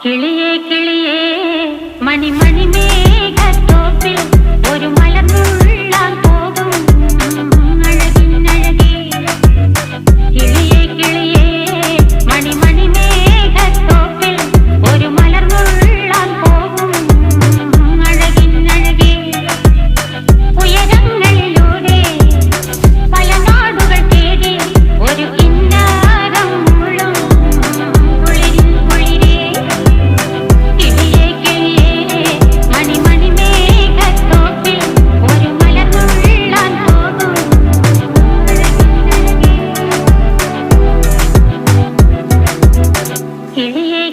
കിളിയേ കിളിയേ മണിമണി മേഘത്തോപ്പിൽ ഒരു മലർന്നുള്ളാൻ പോകും അഴകിനഴകേ. കിളിയേ കിളിയേ മണിമണി മേഘത്തോപ്പിൽ ഒരു മലർന്നുള്ളാൻ പോകും അഴകിനഴകേ. ഉയരങ്ങളിലൂടെ പല നാടുകൾ തേടി ഒരു കിന്നാരം മുള്ളും കുളിരിൻ കുളിരേ. കിളിയേ കിളിയേ മണിമണി മേഘത്തോപ്പിൽ ഒരു മലർന്നുള്ളാൻ പോകും അഴകിനഴകേ. കിളിയേ